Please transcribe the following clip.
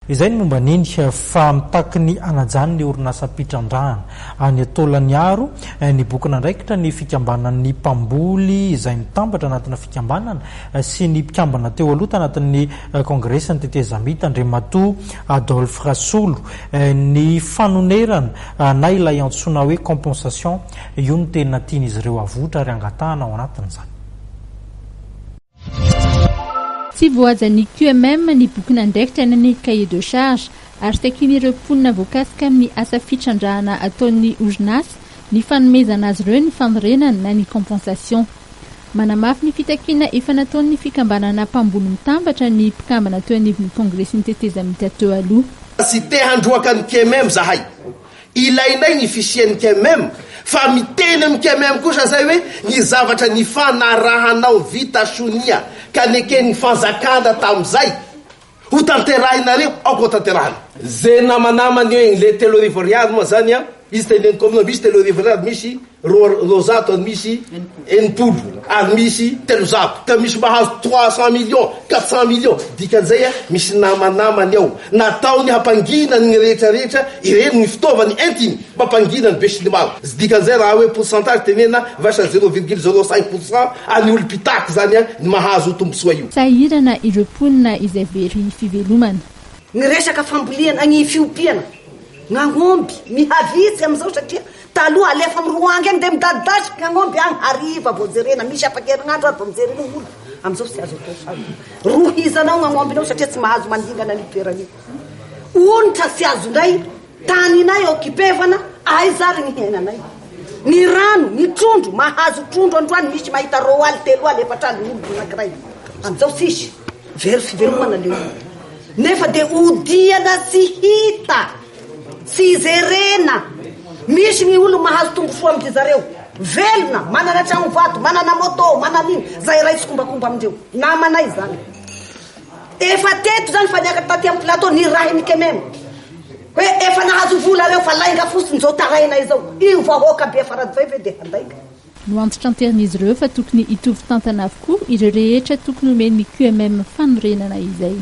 Izay ny momba niny fa mitaky ny anajany ny orinasa pitrandrahana any ataolany aro ny bokina ndraikitra ny fikambanan'ny mpamboly izay mitambatra anatina fikambanana sy ny mpikambana teo aloha tanatin'ny kongresany tetezamita Andriamatoa Adolphe Rasolo ny fanonerana na ilay antsoina hoe compensation io ny tena tian'izy ireo avotra ary angatahana ao anatin'izany. Tsy voazan'ny QMM ny boky nandraikitra ny cahier de charge ary takin'ireo mponina voakasika amin'ny asa fitrandrahana ataon'ny orinasa ny fanomezana azy ireo ny fanorenana na ny compensation. Manamafy ny fitakiana efa nataon'ny fikambanana mpamboly mitambatra ny mpikambana teo anivon'ny kongresin'ny tetezamita teo aloha. Sy te handroaka ny QMM zahay. Ilainay ny fisian'ny QMM fa miteny amin'ny QMM kosa zay hoe ny zavatra ny fanarahanao vita sonia kaneke ny fanjakana tam'izay ho tanterahinareo ao tanterahana. Ze namanamany hoe le telo arivo ariary moa zany izy teneniko aminao misy telo arivo ariary misy rozato ary misy enimpolo ary misy telozato ka misy mahazo 300 millions 400 millions dikan'izay misy namanamany ao nataony hampanginany ny rehetrarehetra ireny ny fitaovany entiny mampanginany be sy ny maro dikan'izay raha hoe pourcentage tenena vasa 0,05% any olo pitaky zany ny mahazo tombosoa io. Sahirana ireo mponina izay very fivelomana. Ny resaka fambolena ny fiompiana ngangomby mihavitsy am'izao satria taloha alefa amin'ny roangy agny de midadidasy ngangomby agny hariva vao jerena misy apakerinandro ary vao mijerena olo am'izao sy azo atao rohizanao ngangomby nao satria tsy mahazo mandingana ny toerana io onitra sy azonay taninay okipevana aizary ny henanay ny rano ny trondro mahazo trondro androany misy mahita roaly telo aly efatrany olo anankiray am'izao sisy very fivelomana le olo nefa de odiana sy hita sy zerena misy ny olo mahazo tombosoa amty zareo velona manana tragno vato manana moto manana iny zay ray sy kombakomba amindreo namanay zany efa teto zany fa niaka taty amin'ny plateau ny raha ny QMM hoe efa nahazo vola reo fa lainga fotsiny zao tarainay zao io vahoaka be faradivay ve de handaika. No antitra antern'izy ireo fa tokony hitovy tantana avokoa ireo rehetra tokony omen'ny QMM fanorenana izay.